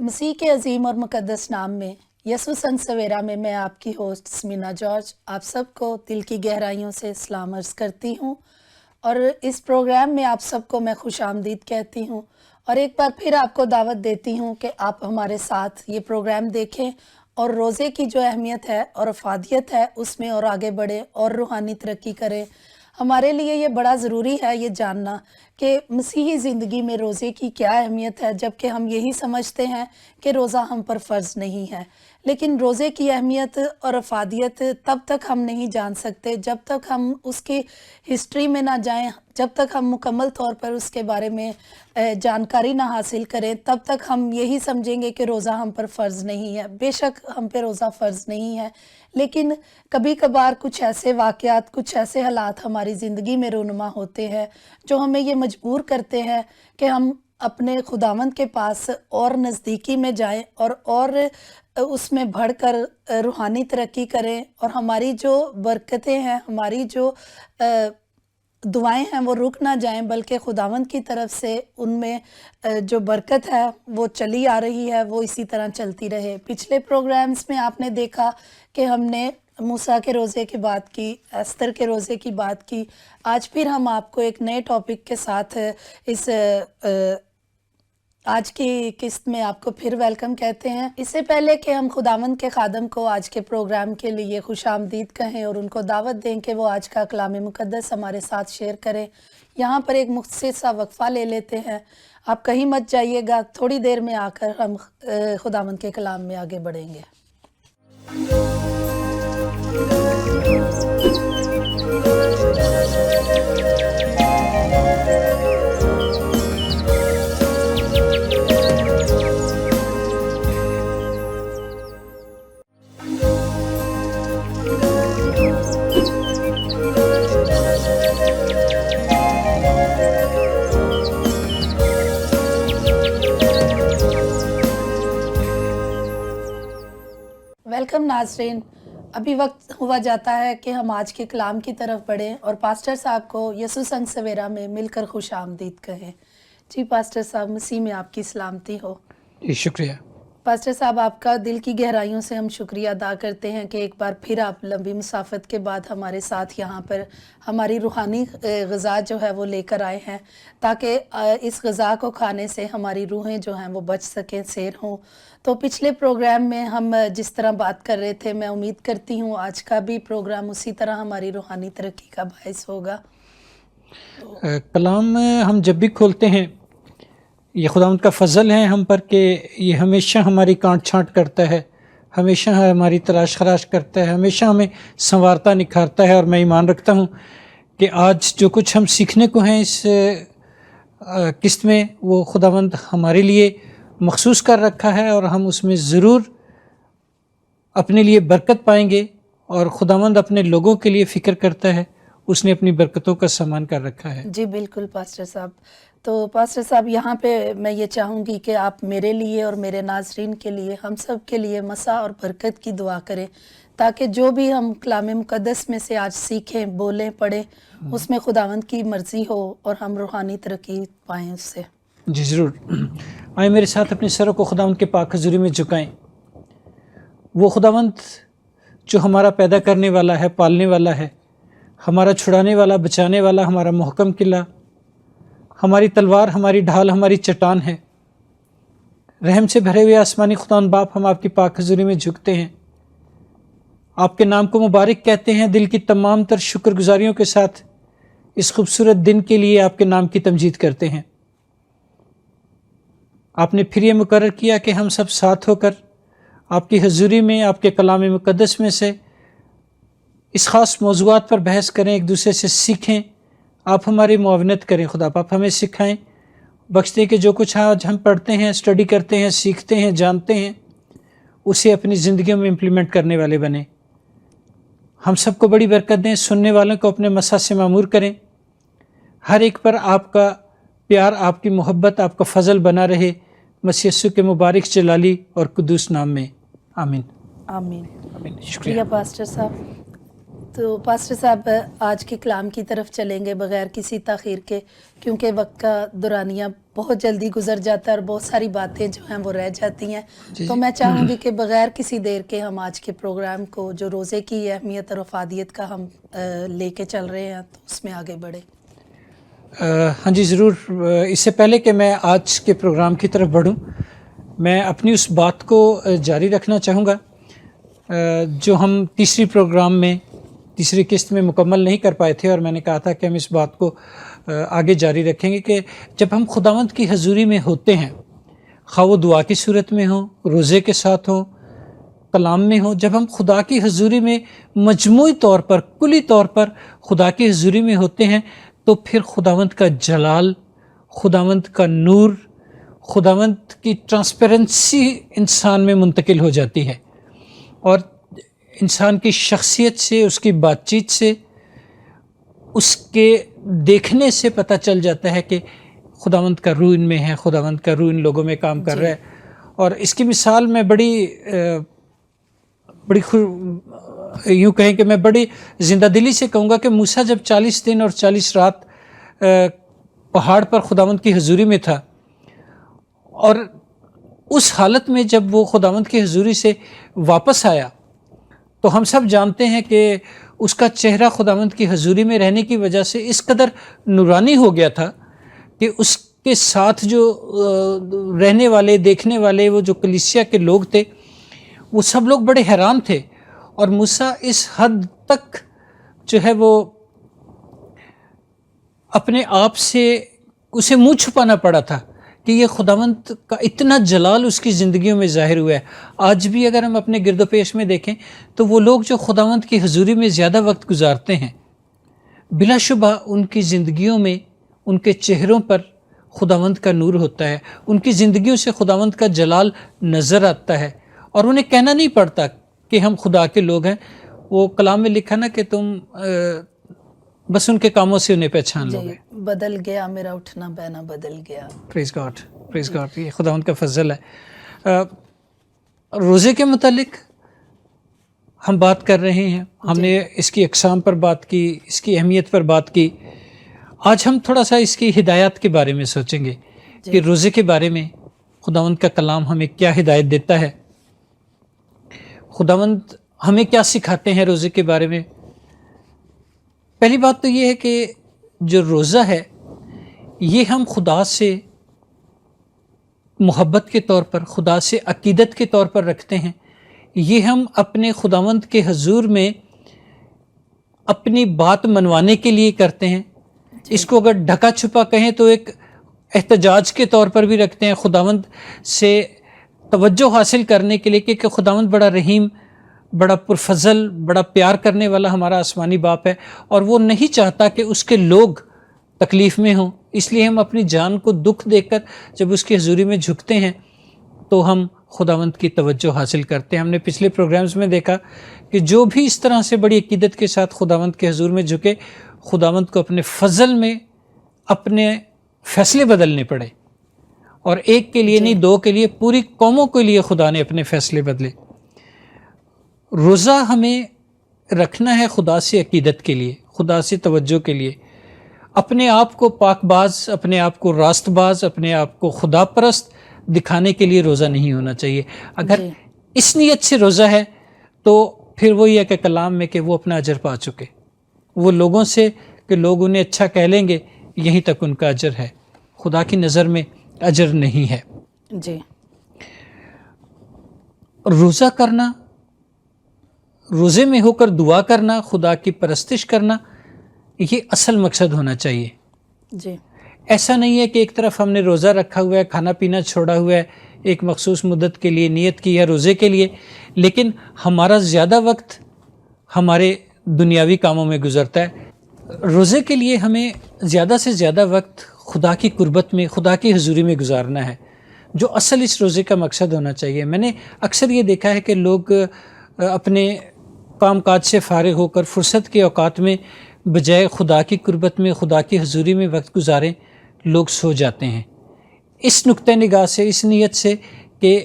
مسیح کے عظیم اور مقدس نام میں یسوع سن سویرا میں میں آپ کی ہوسٹ سمینا جارج آپ سب کو دل کی گہرائیوں سے سلام عرض کرتی ہوں، اور اس پروگرام میں آپ سب کو میں خوش آمدید کہتی ہوں، اور ایک بار پھر آپ کو دعوت دیتی ہوں کہ آپ ہمارے ساتھ یہ پروگرام دیکھیں اور روزے کی جو اہمیت ہے اور افادیت ہے اس میں اور آگے بڑھیں اور روحانی ترقی کریں۔ ہمارے لیے یہ بڑا ضروری ہے یہ جاننا کہ مسیحی زندگی میں روزے کی کیا اہمیت ہے، جبکہ ہم یہی سمجھتے ہیں کہ روزہ ہم پر فرض نہیں ہے، لیکن روزے کی اہمیت اور افادیت تب تک ہم نہیں جان سکتے جب تک ہم اس کی ہسٹری میں نہ جائیں، جب تک ہم مکمل طور پر اس کے بارے میں جانکاری نہ حاصل کریں، تب تک ہم یہی سمجھیں گے کہ روزہ ہم پر فرض نہیں ہے۔ بے شک ہم پہ روزہ فرض نہیں ہے، لیکن کبھی کبھار کچھ ایسے واقعات، کچھ ایسے حالات ہماری زندگی میں رونما ہوتے ہیں جو ہمیں یہ مجبور کرتے ہیں کہ ہم اپنے خداوند کے پاس اور نزدیکی میں جائیں اور اس میں بڑھ کر روحانی ترقی کریں، اور ہماری جو برکتیں ہیں، ہماری جو دعائیں ہیں وہ رک نہ جائیں، بلکہ خداوند کی طرف سے ان میں جو برکت ہے وہ چلی آ رہی ہے، وہ اسی طرح چلتی رہے۔ پچھلے پروگرامز میں آپ نے دیکھا کہ ہم نے موسیٰ کے روزے کی بات کی، ایستر کے روزے کی بات کی۔ آج پھر ہم آپ کو ایک نئے ٹاپک کے ساتھ اس آج کی قسط میں آپ کو پھر ویلکم کہتے ہیں۔ اس سے پہلے کہ ہم خداوند کے خادم کو آج کے پروگرام کے لیے خوش آمدید کہیں اور ان کو دعوت دیں کہ وہ آج کا کلام مقدس ہمارے ساتھ شیئر کریں، یہاں پر ایک مختصر سا وقفہ لے لیتے ہیں۔ آپ کہیں مت جائیے گا، تھوڑی دیر میں آ کر ہم خداوند کے کلام میں آگے بڑھیں گے۔ ویلکم ناظرین، ابھی وقت ہوا جاتا ہے کہ ہم آج کے کلام کی طرف بڑھیں اور پاسٹر صاحب کو یسوع سن سویرا میں مل کر خوش آمدید کہیں۔ جی پاسٹر صاحب، مسیح میں آپ کی سلامتی ہو۔ جی شکریہ۔ پاسٹر صاحب، آپ کا دل کی گہرائیوں سے ہم شکریہ ادا کرتے ہیں کہ ایک بار پھر آپ لمبی مسافت کے بعد ہمارے ساتھ یہاں پر ہماری روحانی غذا جو ہے وہ لے کر آئے ہیں، تاکہ اس غذا کو کھانے سے ہماری روحیں جو ہیں وہ بچ سکیں، سیر ہوں۔ تو پچھلے پروگرام میں ہم جس طرح بات کر رہے تھے، میں امید کرتی ہوں آج کا بھی پروگرام اسی طرح ہماری روحانی ترقی کا باعث ہوگا۔ کلام ہم جب بھی کھولتے ہیں، یہ خداوند کا فضل ہے ہم پر کہ یہ ہمیشہ ہماری کانٹ چھانٹ کرتا ہے، ہمیشہ ہماری تلاش خراش کرتا ہے، ہمیشہ ہمیں سنوارتا نکھارتا ہے، اور میں ایمان رکھتا ہوں کہ آج جو کچھ ہم سیکھنے کو ہیں اس قسط میں، وہ خداوند ہمارے لیے مخصوص کر رکھا ہے، اور ہم اس میں ضرور اپنے لیے برکت پائیں گے، اور خداوند اپنے لوگوں کے لیے فکر کرتا ہے، اس نے اپنی برکتوں کا سامان کر رکھا ہے۔ جی بالکل پاسٹر صاحب۔ تو پاسٹر صاحب، یہاں پہ میں یہ چاہوں گی کہ آپ میرے لیے اور میرے ناظرین کے لیے، ہم سب کے لیے مسا اور برکت کی دعا کریں، تاکہ جو بھی ہم کلام مقدس میں سے آج سیکھیں، بولیں، پڑھیں، اس میں خداوند کی مرضی ہو اور ہم روحانی ترقی پائیں اس سے۔ جی ضرور۔ آئیں میرے ساتھ اپنے سروں کو خداوند کے پاک حضوری میں جھکائیں۔ وہ خداوند جو ہمارا پیدا کرنے والا ہے، پالنے والا ہے، ہمارا چھڑانے والا، بچانے والا، ہمارا محکم قلعہ، ہماری تلوار، ہماری ڈھال، ہماری چٹان ہے، رحم سے بھرے ہوئے آسمانی خداوند باپ، ہم آپ کی پاک حضوری میں جھکتے ہیں، آپ کے نام کو مبارک کہتے ہیں، دل کی تمام تر شکر گزاریوں کے ساتھ اس خوبصورت دن کے لیے آپ کے نام کی تمجید کرتے ہیں۔ آپ نے پھر یہ مقرر کیا کہ ہم سب ساتھ ہو کر آپ کی حضوری میں، آپ کے کلام مقدس میں سے اس خاص موضوعات پر بحث کریں، ایک دوسرے سے سیکھیں۔ آپ ہماری معاونت کریں خدا، آپ ہمیں سکھائیں، بخش دیں کہ جو کچھ آج ہم پڑھتے ہیں، اسٹڈی کرتے ہیں، سیکھتے ہیں، جانتے ہیں، اسے اپنی زندگیوں میں امپلیمنٹ کرنے والے بنیں۔ ہم سب کو بڑی برکت دیں، سننے والوں کو اپنے مسا سے معمور کریں، ہر ایک پر آپ کا پیار، آپ کی محبت، آپ کا فضل بنا رہے، مسیح یسوع کے مبارک جلالی اور قدوس نام میں، آمین۔ آمین۔ آمین۔ شکریہ پاسٹر صاحب۔ تو پاسٹر صاحب آج کے کلام کی طرف چلیں گے بغیر کسی تاخیر کے، کیونکہ وقت کا دورانیہ بہت جلدی گزر جاتا ہے اور بہت ساری باتیں جو ہیں وہ رہ جاتی ہیں. تو میں چاہوں گی کہ بغیر کسی دیر کے ہم آج کے پروگرام کو جو روزے کی اہمیت اور افادیت کا ہم لے کے چل رہے ہیں تو اس میں آگے بڑھیں. ہاں جی ضرور. اس سے پہلے کہ میں آج کے پروگرام کی طرف بڑھوں، میں اپنی اس بات کو جاری رکھنا چاہوں گا جو ہم تیسری قسط میں مکمل نہیں کر پائے تھے، اور میں نے کہا تھا کہ ہم اس بات کو آگے جاری رکھیں گے کہ جب ہم خداوند کی حضوری میں ہوتے ہیں، خواہ وہ دعا کی صورت میں ہوں، روزے کے ساتھ ہوں، کلام میں ہوں، جب ہم خدا کی حضوری میں مجموعی طور پر، کلی طور پر خدا کی حضوری میں ہوتے ہیں، تو پھر خداوند کا جلال، خداوند کا نور، خداوند کی ٹرانسپیرنسی انسان میں منتقل ہو جاتی ہے، اور انسان کی شخصیت سے، اس کی بات چیت سے، اس کے دیکھنے سے پتہ چل جاتا ہے کہ خداوند کا روح ان میں ہے، خداوند کا روح ان لوگوں میں کام کر رہا ہے. اور اس کی مثال میں یوں کہیں کہ میں بڑی زندہ دلی سے کہوں گا کہ موسیٰ جب 40 دن اور 40 رات پہاڑ پر خداوند کی حضوری میں تھا، اور اس حالت میں جب وہ خداوند کی حضوری سے واپس آیا، تو ہم سب جانتے ہیں کہ اس کا چہرہ خداوند کی حضوری میں رہنے کی وجہ سے اس قدر نورانی ہو گیا تھا کہ اس کے ساتھ جو رہنے والے، دیکھنے والے، وہ جو کلیسیا کے لوگ تھے، وہ سب لوگ بڑے حیران تھے. اور موسیٰ اس حد تک جو ہے وہ اپنے آپ سے اسے منہ چھپانا پڑا تھا کہ یہ خداوند کا اتنا جلال اس کی زندگیوں میں ظاہر ہوا ہے. آج بھی اگر ہم اپنے گرد و پیش میں دیکھیں تو وہ لوگ جو خداوند کی حضوری میں زیادہ وقت گزارتے ہیں، بلا شبہ ان کی زندگیوں میں، ان کے چہروں پر خداوند کا نور ہوتا ہے، ان کی زندگیوں سے خداوند کا جلال نظر آتا ہے، اور انہیں کہنا نہیں پڑتا کہ ہم خدا کے لوگ ہیں. وہ کلام میں لکھا نا کہ تم بس ان کے کاموں سے انہیں پہچان لو گے. بدل گیا میرا اٹھنا بینا، بدل گیا. پریز گاڈ، یہ خداوند کا فضل ہے. روزے کے متعلق ہم بات کر رہے ہیں، ہم نے اس کی اقسام پر بات کی، اس کی اہمیت پر بات کی. آج ہم تھوڑا سا اس کی ہدایات کے بارے میں سوچیں گے کہ روزے کے بارے میں خداوند کا کلام ہمیں کیا ہدایت دیتا ہے، خداوند ہمیں کیا سکھاتے ہیں روزے کے بارے میں. پہلی بات تو یہ ہے کہ جو روزہ ہے یہ ہم خدا سے محبت کے طور پر، خدا سے عقیدت کے طور پر رکھتے ہیں. یہ ہم اپنے خداوند کے حضور میں اپنی بات منوانے کے لیے کرتے ہیں. اس کو اگر ڈھکا چھپا کہیں تو ایک احتجاج کے طور پر بھی رکھتے ہیں، خداوند سے توجہ حاصل کرنے کے لیے کہ خداوند بڑا رحیم، بڑا پرفضل، بڑا پیار کرنے والا ہمارا آسمانی باپ ہے، اور وہ نہیں چاہتا کہ اس کے لوگ تکلیف میں ہوں. اس لیے ہم اپنی جان کو دکھ دے کر جب اس کی حضوری میں جھکتے ہیں تو ہم خداوند کی توجہ حاصل کرتے ہیں. ہم نے پچھلے پروگرامز میں دیکھا کہ جو بھی اس طرح سے بڑی عقیدت کے ساتھ خداوند کے حضور میں جھکے، خداوند کو اپنے فضل میں اپنے فیصلے بدلنے پڑے، اور ایک کے لیے نہیں، دو کے لیے، پوری قوموں کے لیے خدا نے اپنے فیصلے بدلے. روزہ ہمیں رکھنا ہے خدا سے عقیدت کے لیے، خدا سے توجہ کے لیے. اپنے آپ کو پاک باز، اپنے آپ کو راست باز، اپنے آپ کو خدا پرست دکھانے کے لیے روزہ نہیں ہونا چاہیے. اگر اس نیت سے روزہ ہے تو پھر وہی ہے کہ کلام میں کہ وہ اپنا اجر پا چکے. وہ لوگوں سے کہ لوگ انہیں اچھا کہہ لیں گے، یہیں تک ان کا اجر ہے، خدا کی نظر میں اجر نہیں ہے. جی، روزہ کرنا، روزے میں ہو کر دعا کرنا، خدا کی پرستش کرنا، یہ اصل مقصد ہونا چاہیے. جی، ایسا نہیں ہے کہ ایک طرف ہم نے روزہ رکھا ہوا ہے، کھانا پینا چھوڑا ہوا ہے، ایک مخصوص مدت کے لیے نیت کی ہے روزے کے لیے، لیکن ہمارا زیادہ وقت ہمارے دنیاوی کاموں میں گزرتا ہے. روزے کے لیے ہمیں زیادہ سے زیادہ وقت خدا کی قربت میں، خدا کی حضوری میں گزارنا ہے، جو اصل اس روزے کا مقصد ہونا چاہیے. میں نے اکثر یہ دیکھا ہے کہ لوگ اپنے کام کاج سے فارغ ہو کر فرصت کے اوقات میں بجائے خدا کی قربت میں، خدا کی حضوری میں وقت گزاریں، لوگ سو جاتے ہیں. اس نقطہ نگاہ سے، اس نیت سے کہ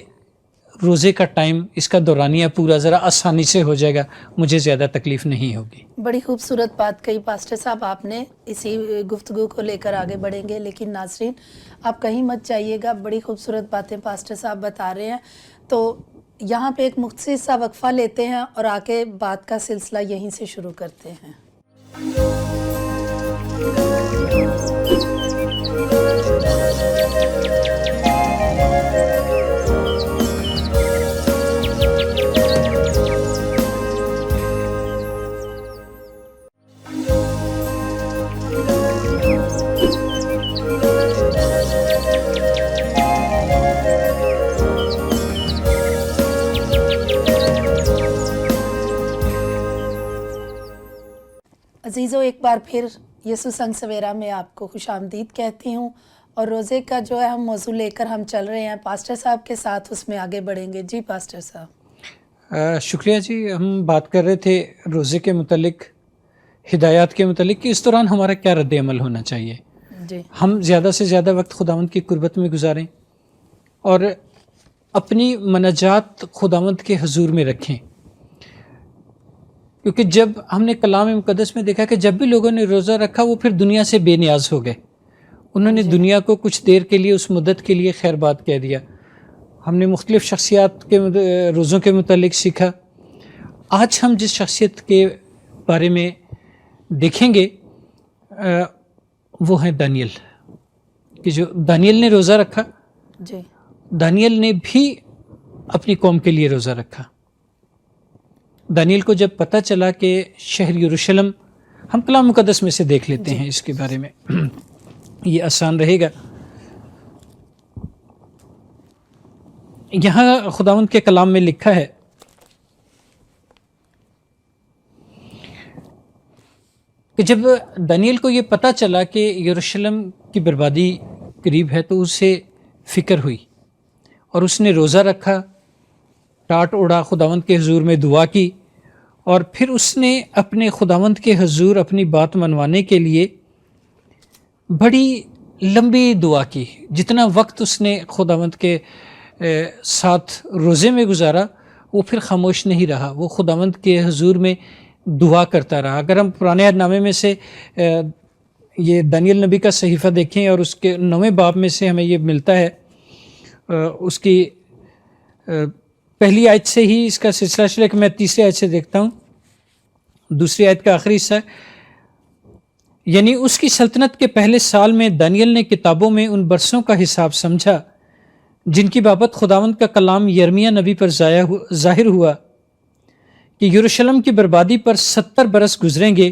روزے کا ٹائم اس کا دورانیہ پورا ذرا آسانی سے ہو جائے گا، مجھے زیادہ تکلیف نہیں ہوگی۔ بڑی خوبصورت بات کہی پاسٹر صاحب آپ نے، اسی گفتگو کو لے کر آگے بڑھیں گے، لیکن ناظرین آپ کہیں مت جائیے گا، بڑی خوبصورت باتیں پاسٹر صاحب بتا رہے ہیں۔ تو یہاں پہ ایک مختصر سا وقفہ لیتے ہیں اور آ کے بات کا سلسلہ یہیں سے شروع کرتے ہیں۔ عزیزوں، ایک بار پھر یسوع سنگ سویرا میں آپ کو خوش آمدید کہتی ہوں، اور روزے کا جو ہے ہم موضوع لے کر ہم چل رہے ہیں پاسٹر صاحب کے ساتھ، اس میں آگے بڑھیں گے۔ جی پاسٹر صاحب۔ شکریہ جی، ہم بات کر رہے تھے روزے کے متعلق، ہدایات کے متعلق کہ اس دوران ہمارا کیا رد عمل ہونا چاہیے۔ جی، ہم زیادہ سے زیادہ وقت خداوند کی قربت میں گزاریں اور اپنی مناجات خداوند کے حضور میں رکھیں، کیونکہ جب ہم نے کلام مقدس میں دیکھا کہ جب بھی لوگوں نے روزہ رکھا وہ پھر دنیا سے بے نیاز ہو گئے، انہوں نے دنیا کو کچھ دیر کے لیے، اس مدت کے لیے خیر بات کہہ دیا۔ ہم نے مختلف شخصیات کے روزوں کے متعلق سیکھا۔ آج ہم جس شخصیت کے بارے میں دیکھیں گے وہ ہے دانیل، کہ جو دانیل نے روزہ رکھا۔ جی، دانیل نے بھی اپنی قوم کے لیے روزہ رکھا۔ دانیل کو جب پتہ چلا کہ شہر یروشلم، ہم کلام مقدس میں سے دیکھ لیتے ہیں اس کے بارے میں، یہ آسان رہے گا۔ یہاں خداوند کے کلام میں لکھا ہے کہ جب دانیل کو یہ پتہ چلا کہ یروشلم کی بربادی قریب ہے تو اسے فکر ہوئی اور اس نے روزہ رکھا، ٹاٹ اوڑا، خداوند کے حضور میں دعا کی، اور پھر اس نے اپنے خداوند کے حضور اپنی بات منوانے کے لیے بڑی لمبی دعا کی۔ جتنا وقت اس نے خداوند کے ساتھ روزے میں گزارا وہ پھر خاموش نہیں رہا، وہ خداوند کے حضور میں دعا کرتا رہا۔ اگر ہم پرانے عہد نامے میں سے یہ دانیل نبی کا صحیفہ دیکھیں اور اس کے 9ویں باب میں سے ہمیں یہ ملتا ہے، اس کی پہلی آیت سے ہی اس کا سلسلہ چلے کہ میں تیسری آیت سے دیکھتا ہوں، دوسری آیت کا آخری حصہ ہے، یعنی اس کی سلطنت کے پہلے سال میں دانیل نے کتابوں میں ان برسوں کا حساب سمجھا جن کی بابت خداوند کا کلام یرمیہ نبی پر ظاہر ہوا کہ یروشلم کی بربادی پر 70 برس گزریں گے،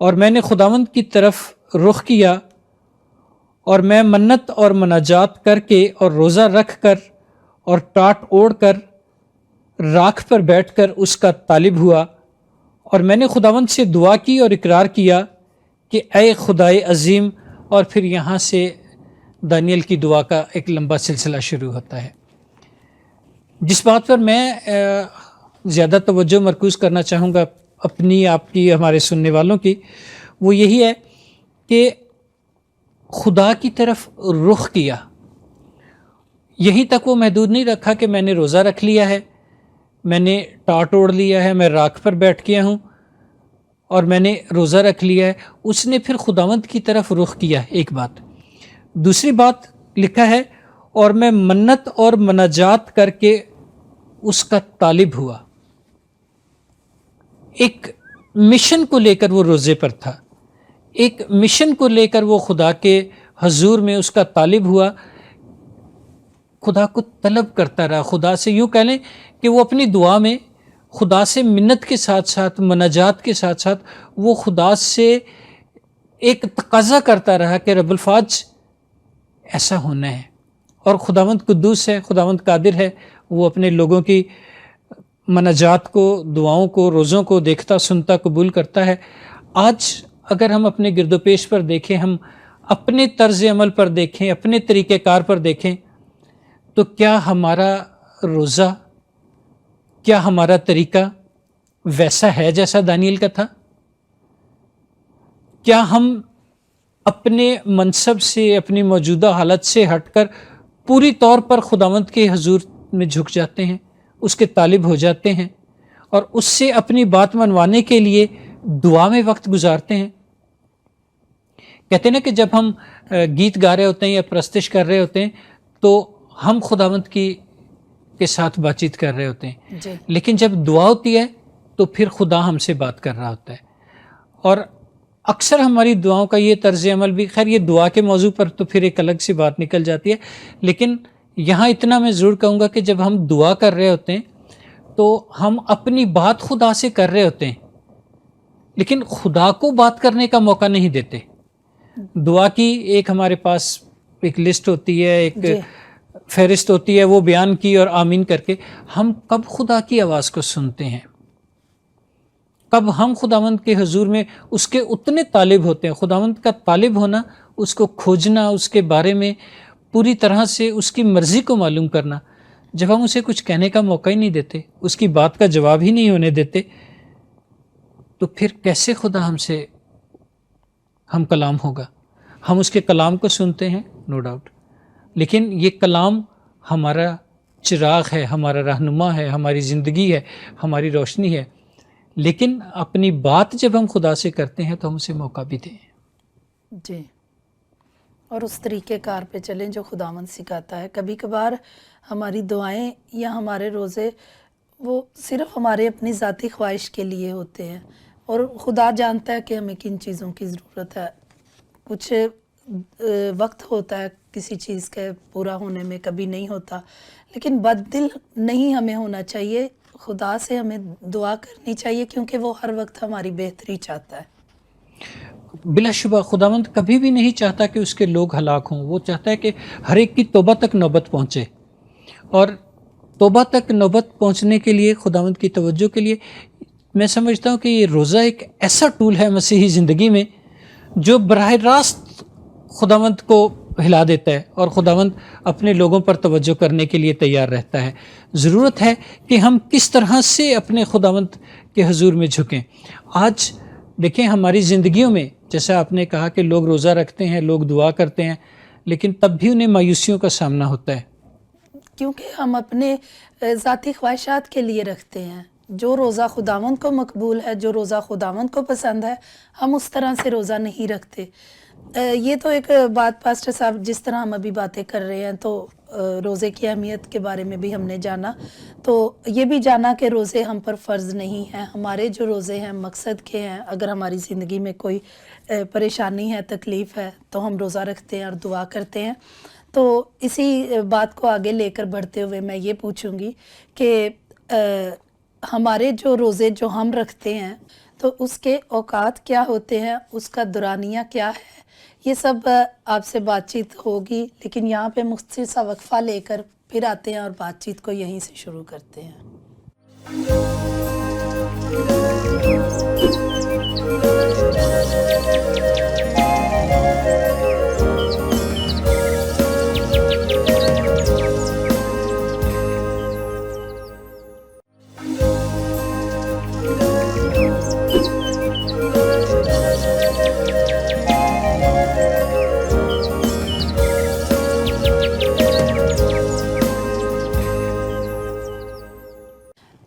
اور میں نے خداوند کی طرف رخ کیا اور میں منت اور مناجات کر کے اور روزہ رکھ کر اور ٹاٹ اوڑھ کر راکھ پر بیٹھ کر اس کا طالب ہوا، اور میں نے خداوند سے دعا کی اور اقرار کیا کہ اے خدائے عظیم، اور پھر یہاں سے دانیل کی دعا کا ایک لمبا سلسلہ شروع ہوتا ہے۔ جس بات پر میں زیادہ توجہ مرکوز کرنا چاہوں گا اپنی، آپ کی، ہمارے سننے والوں کی، وہ یہی ہے کہ خدا کی طرف رخ کیا۔ یہیں تک وہ محدود نہیں رکھا کہ میں نے روزہ رکھ لیا ہے، میں نے ٹاٹ اوڑھ لیا ہے، میں راکھ پر بیٹھ گیا ہوں اور میں نے روزہ رکھ لیا ہے۔ اس نے پھر خداوند کی طرف رخ کیا، ایک بات۔ دوسری بات لکھا ہے اور میں منت اور مناجات کر کے اس کا طالب ہوا۔ ایک مشن کو لے کر وہ روزے پر تھا، ایک مشن کو لے کر وہ خدا کے حضور میں اس کا طالب ہوا، خدا کو طلب کرتا رہا، خدا سے، یوں کہہ لیں کہ وہ اپنی دعا میں خدا سے منت کے ساتھ ساتھ، مناجات کے ساتھ ساتھ، وہ خدا سے ایک تقاضا کرتا رہا کہ رب الفاظ ایسا ہونا ہے۔ اور خداوند قدوس ہے، خداوند قادر ہے، وہ اپنے لوگوں کی مناجات کو، دعاؤں کو، روزوں کو دیکھتا، سنتا، قبول کرتا ہے۔ آج اگر ہم اپنے گرد و پیش پر دیکھیں، ہم اپنے طرز عمل پر دیکھیں، اپنے طریقہ کار پر دیکھیں، تو کیا ہمارا روزہ، کیا ہمارا طریقہ ویسا ہے جیسا دانیل کا تھا؟ کیا ہم اپنے منصب سے، اپنی موجودہ حالت سے ہٹ کر پوری طور پر خداوند کے حضور میں جھک جاتے ہیں, اس کے طالب ہو جاتے ہیں اور اس سے اپنی بات منوانے کے لیے دعا میں وقت گزارتے ہیں. کہتے ہیں نا کہ جب ہم گیت گا رہے ہوتے ہیں یا پرستش کر رہے ہوتے ہیں تو ہم خداوند کے ساتھ بات چیت کر رہے ہوتے ہیں جی. لیکن جب دعا ہوتی ہے تو پھر خدا ہم سے بات کر رہا ہوتا ہے. اور اکثر ہماری دعاؤں کا یہ طرز عمل بھی, خیر یہ دعا کے موضوع پر تو پھر ایک الگ سی بات نکل جاتی ہے, لیکن یہاں اتنا میں ضرور کہوں گا کہ جب ہم دعا کر رہے ہوتے ہیں تو ہم اپنی بات خدا سے کر رہے ہوتے ہیں لیکن خدا کو بات کرنے کا موقع نہیں دیتے. دعا کی ایک ہمارے پاس ایک لسٹ ہوتی ہے, ایک جی. فہرست ہوتی ہے, وہ بیان کی اور آمین کر کے ہم کب خدا کی آواز کو سنتے ہیں, کب ہم خداوند کے حضور میں اس کے اتنے طالب ہوتے ہیں. خداوند کا طالب ہونا, اس کو کھوجنا, اس کے بارے میں پوری طرح سے اس کی مرضی کو معلوم کرنا. جب ہم اسے کچھ کہنے کا موقع ہی نہیں دیتے, اس کی بات کا جواب ہی نہیں ہونے دیتے, تو پھر کیسے خدا ہم کلام ہوگا. ہم اس کے کلام کو سنتے ہیں نو ڈاؤٹ, لیکن یہ کلام ہمارا چراغ ہے, ہمارا رہنما ہے, ہماری زندگی ہے, ہماری روشنی ہے. لیکن اپنی بات جب ہم خدا سے کرتے ہیں تو ہم اسے موقع بھی دیں. جی, اور اس طریقے کار پہ چلیں جو خداوند سکھاتا ہے. کبھی کبھار ہماری دعائیں یا ہمارے روزے وہ صرف ہمارے اپنی ذاتی خواہش کے لیے ہوتے ہیں, اور خدا جانتا ہے کہ ہمیں کن چیزوں کی ضرورت ہے. کچھ وقت ہوتا ہے کسی چیز کے پورا ہونے میں, کبھی نہیں ہوتا, لیکن بد دل نہیں ہمیں ہونا چاہیے. خدا سے ہمیں دعا کرنی چاہیے کیونکہ وہ ہر وقت ہماری بہتری چاہتا ہے. بلا شبہ خداوند کبھی بھی نہیں چاہتا کہ اس کے لوگ ہلاک ہوں. وہ چاہتا ہے کہ ہر ایک کی توبہ تک نوبت پہنچے, اور توبہ تک نوبت پہنچنے کے لیے, خداوند کی توجہ کے لیے, میں سمجھتا ہوں کہ یہ روزہ ایک ایسا ٹول ہے مسیحی زندگی میں جو براہ راست خداوند کو ہلا دیتا ہے اور خداوند اپنے لوگوں پر توجہ کرنے کے لیے تیار رہتا ہے. ضرورت ہے کہ ہم کس طرح سے اپنے خداوند کے حضور میں جھکیں. آج دیکھیں ہماری زندگیوں میں, جیسا آپ نے کہا کہ لوگ روزہ رکھتے ہیں, لوگ دعا کرتے ہیں, لیکن تب بھی انہیں مایوسیوں کا سامنا ہوتا ہے, کیونکہ ہم اپنے ذاتی خواہشات کے لیے رکھتے ہیں. جو روزہ خداوند کو مقبول ہے, جو روزہ خداوند کو پسند ہے, ہم اس طرح سے روزہ نہیں رکھتے. یہ تو ایک بات پاسٹر صاحب, جس طرح ہم ابھی باتیں کر رہے ہیں تو روزے کی اہمیت کے بارے میں بھی ہم نے جانا, تو یہ بھی جانا کہ روزے ہم پر فرض نہیں ہیں. ہمارے جو روزے ہیں مقصد کے ہیں. اگر ہماری زندگی میں کوئی پریشانی ہے, تکلیف ہے, تو ہم روزہ رکھتے ہیں اور دعا کرتے ہیں. تو اسی بات کو آگے لے کر بڑھتے ہوئے میں یہ پوچھوں گی کہ ہمارے جو روزے جو ہم رکھتے ہیں تو اس کے اوقات کیا ہوتے ہیں, اس کا دورانیہ کیا ہے, یہ سب آپ سے بات چیت ہوگی. لیکن یہاں پہ مختصر سا وقفہ لے کر پھر آتے ہیں اور بات چیت کو یہیں سے شروع کرتے ہیں.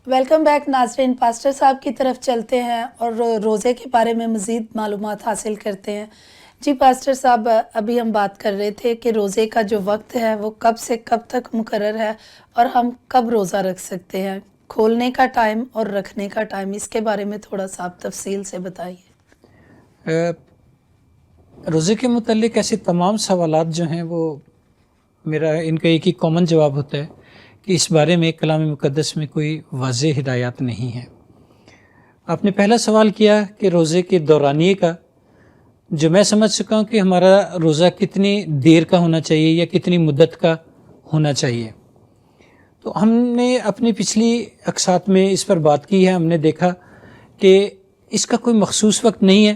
ویلکم بیک ناظرین. پاسٹر صاحب کی طرف چلتے ہیں اور روزے کے بارے میں مزید معلومات حاصل کرتے ہیں. جی پاسٹر صاحب, ابھی ہم بات کر رہے تھے کہ روزے کا جو وقت ہے وہ کب سے کب تک مقرر ہے اور ہم کب روزہ رکھ سکتے ہیں. کھولنے کا ٹائم اور رکھنے کا ٹائم, اس کے بارے میں تھوڑا سا آپ تفصیل سے بتائیے. روزے کے متعلق ایسے تمام سوالات جو ہیں وہ میرا ان کا ایک ہی کامن جواب ہوتا ہے کہ اس بارے میں کلام مقدس میں کوئی واضح ہدایات نہیں ہیں. آپ نے پہلا سوال کیا کہ روزے کے دورانیے کا, جو میں سمجھ سکا ہوں کہ ہمارا روزہ کتنی دیر کا ہونا چاہیے یا کتنی مدت کا ہونا چاہیے. تو ہم نے اپنی پچھلی اقساط میں اس پر بات کی ہے. ہم نے دیکھا کہ اس کا کوئی مخصوص وقت نہیں ہے.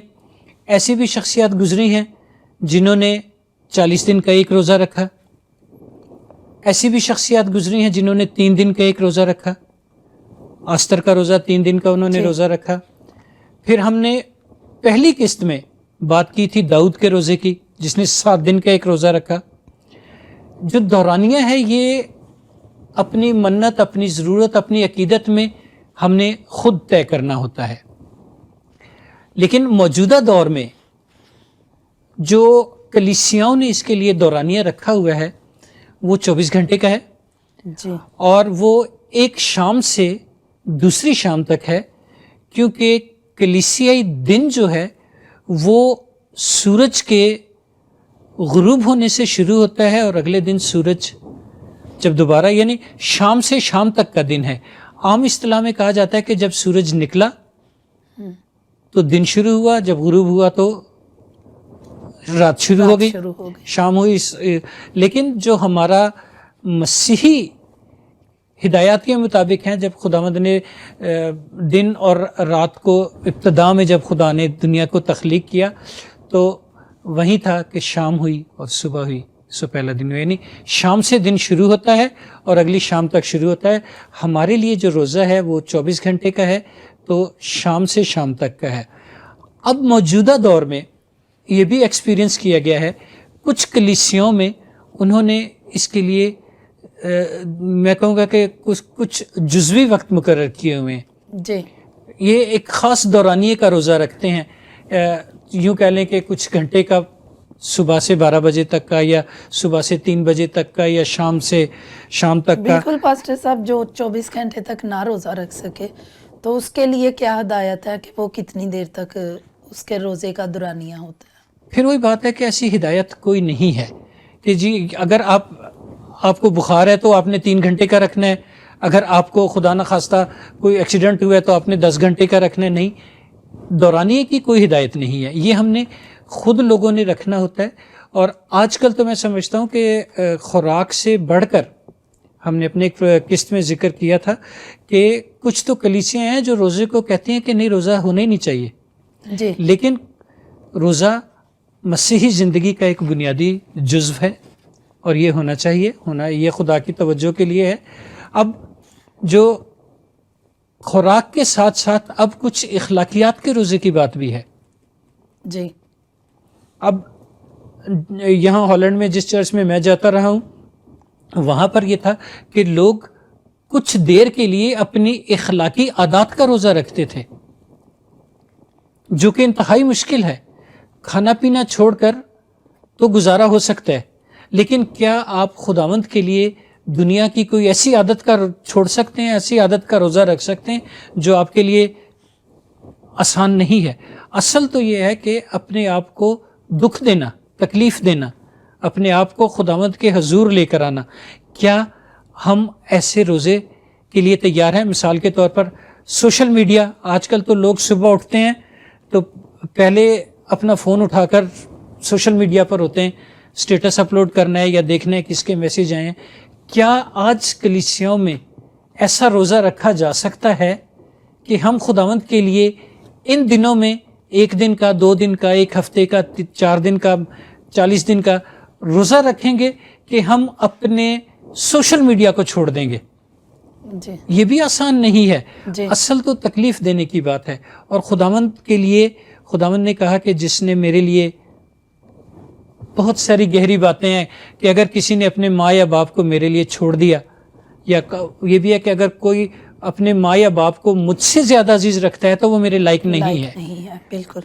ایسی بھی شخصیات گزری ہیں جنہوں نے 40 دن کا ایک روزہ رکھا, ایسی بھی شخصیات گزری ہیں جنہوں نے 3 دن کا ایک روزہ رکھا. آستر کا روزہ 3 دن کا انہوں نے روزہ رکھا. پھر ہم نے پہلی قسط میں بات کی تھی داؤد کے روزے کی, جس نے 7 دن کا ایک روزہ رکھا. جو دورانیہ ہے یہ اپنی منت، اپنی ضرورت، اپنی عقیدت میں ہم نے خود طے کرنا ہوتا ہے. لیکن موجودہ دور میں جو کلیسیاؤں نے اس کے لیے دورانیہ رکھا ہوا ہے وہ 24 گھنٹے کا ہے، جی اور وہ ایک شام سے دوسری شام تک ہے، کیونکہ کلیسیائی دن جو ہے وہ سورج کے غروب ہونے سے شروع ہوتا ہے اور اگلے دن سورج جب دوبارہ، یعنی شام سے شام تک کا دن ہے. عام اصطلاح میں کہا جاتا ہے کہ جب سورج نکلا تو دن شروع ہوا، جب غروب ہوا تو رات شروع ہو گئی، شام ہوئی. لیکن جو ہمارا مسیحی ہدایات کے مطابق ہیں، جب خداوند نے دن اور رات کو ابتدا میں جب خدا نے دنیا کو تخلیق کیا تو وہیں تھا کہ شام ہوئی اور صبح ہوئی، سو پہلا دن ہوا. یعنی شام سے دن شروع ہوتا ہے اور اگلی شام تک شروع ہوتا ہے. ہمارے لیے جو روزہ ہے وہ 24 گھنٹے کا ہے، تو شام سے شام تک کا ہے. اب موجودہ دور میں یہ بھی ایکسپیرینس کیا گیا ہے، کچھ کلیسیوں میں انہوں نے اس کے لیے میں کہوں گا کہ کچھ جزوی وقت مقرر کیے ہوئے ہیں. جی یہ ایک خاص دورانیے کا روزہ رکھتے ہیں، یوں کہہ لیں کہ کچھ گھنٹے کا، صبح سے 12 بجے تک کا، یا صبح سے 3 بجے تک کا، یا شام سے شام تک کا. بالکل پاسٹر صاحب، جو 24 گھنٹے تک نہ روزہ رکھ سکے تو اس کے لیے کیا ہدایت ہے کہ وہ کتنی دیر تک اس کے روزے کا دورانیہ ہوتا ہے؟ پھر وہی بات ہے کہ ایسی ہدایت کوئی نہیں ہے کہ جی اگر آپ کو بخار ہے تو آپ نے 3 گھنٹے کا رکھنا ہے، اگر آپ کو خدا نخواستہ کوئی ایکسیڈنٹ ہوا ہے تو آپ نے 10 گھنٹے کا رکھنا ہے. نہیں، دورانیے کی کوئی ہدایت نہیں ہے، یہ ہم نے خود لوگوں نے رکھنا ہوتا ہے. اور آج کل تو میں سمجھتا ہوں کہ خوراک سے بڑھ کر، ہم نے اپنے ایک قسط میں ذکر کیا تھا کہ کچھ تو کلیسیاں ہیں جو روزے کو کہتی ہیں کہ نہیں، روزہ ہونا ہی نہیں چاہیے. جی لیکن روزہ مسیحی زندگی کا ایک بنیادی جزو ہے اور یہ ہونا چاہیے، یہ خدا کی توجہ کے لیے ہے. اب جو خوراک کے ساتھ ساتھ اب کچھ اخلاقیات کے روزے کی بات بھی ہے. جی اب یہاں ہالینڈ میں جس چرچ میں میں جاتا رہا ہوں وہاں پر یہ تھا کہ لوگ کچھ دیر کے لیے اپنی اخلاقی عادات کا روزہ رکھتے تھے، جو کہ انتہائی مشکل ہے. کھانا پینا چھوڑ کر تو گزارا ہو سکتا ہے، لیکن کیا آپ خداوند کے لیے دنیا کی کوئی ایسی عادت کا چھوڑ سکتے ہیں، ایسی عادت کا روزہ رکھ سکتے ہیں جو آپ کے لیے آسان نہیں ہے؟ اصل تو یہ ہے کہ اپنے آپ کو دکھ دینا، تکلیف دینا، اپنے آپ کو خداوند کے حضور لے کر آنا. کیا ہم ایسے روزے کے لیے تیار ہیں؟ مثال کے طور پر سوشل میڈیا، آج کل تو لوگ صبح اٹھتے ہیں تو پہلے اپنا فون اٹھا کر سوشل میڈیا پر ہوتے ہیں، سٹیٹس اپلوڈ کرنا ہے یا دیکھنا ہے کس کے میسیج آئے ہیں. کیا آج کلیسیاؤں میں ایسا روزہ رکھا جا سکتا ہے کہ ہم خداوند کے لیے ان دنوں میں 1 دن کا، 2 دن کا، 1 ہفتے کا، 4 دن کا، 40 دن کا روزہ رکھیں گے کہ ہم اپنے سوشل میڈیا کو چھوڑ دیں گے؟ جی یہ بھی آسان نہیں ہے. جی اصل تو تکلیف دینے کی بات ہے. اور خداوند کے لیے، خداوند نے کہا کہ جس نے میرے لیے بہت ساری گہری باتیں ہیں کہ اگر کسی نے اپنے ماں یا باپ کو میرے لیے چھوڑ دیا، یا یہ بھی ہے کہ اگر کوئی اپنے ماں یا باپ کو مجھ سے زیادہ عزیز رکھتا ہے تو وہ میرے لائق نہیں ہے. بالکل.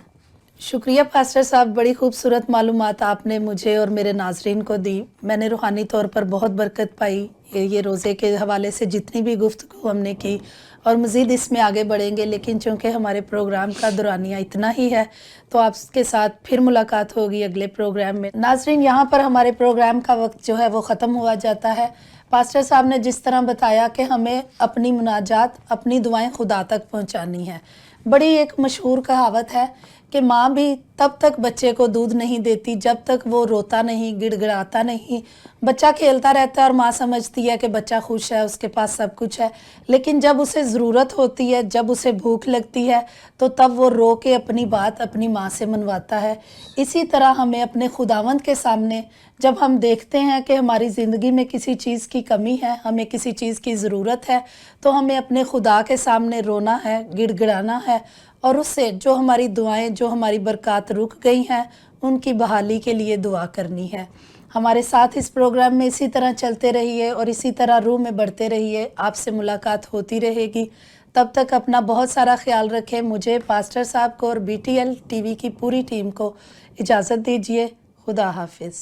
شکریہ پاسٹر صاحب، بڑی خوبصورت معلومات آپ نے مجھے اور میرے ناظرین کو دی. میں نے روحانی طور پر بہت برکت پائی. یہ روزے کے حوالے سے جتنی بھی گفتگو ہم نے کی، اور مزید اس میں آگے بڑھیں گے، لیکن چونکہ ہمارے پروگرام کا دورانیہ اتنا ہی ہے تو آپ کے ساتھ پھر ملاقات ہوگی اگلے پروگرام میں. ناظرین، یہاں پر ہمارے پروگرام کا وقت جو ہے وہ ختم ہوا جاتا ہے. پاسٹر صاحب نے جس طرح بتایا کہ ہمیں اپنی مناجات، اپنی دعائیں خدا تک پہنچانی ہیں. بڑی ایک مشہور کہاوت ہے کہ ماں بھی تب تک بچے کو دودھ نہیں دیتی جب تک وہ روتا نہیں، گڑ گڑاتا نہیں. بچہ کھیلتا رہتا ہے اور ماں سمجھتی ہے کہ بچہ خوش ہے، اس کے پاس سب کچھ ہے، لیکن جب اسے ضرورت ہوتی ہے، جب اسے بھوک لگتی ہے تو تب وہ رو کے اپنی بات اپنی ماں سے منواتا ہے. اسی طرح ہمیں اپنے خداوند کے سامنے جب ہم دیکھتے ہیں کہ ہماری زندگی میں کسی چیز کی کمی ہے، ہمیں کسی چیز کی ضرورت ہے، تو ہمیں اپنے خدا کے سامنے رونا ہے، گڑ گڑانا ہے، اور اس سے جو ہماری دعائیں، جو ہماری برکات رک گئی ہیں، ان کی بحالی کے لیے دعا کرنی ہے. ہمارے ساتھ اس پروگرام میں اسی طرح چلتے رہیے اور اسی طرح روح میں بڑھتے رہیے. آپ سے ملاقات ہوتی رہے گی. تب تک اپنا بہت سارا خیال رکھیں. مجھے پاسٹر صاحب کو اور BTL TV کی پوری ٹیم کو اجازت دیجیے. خدا حافظ.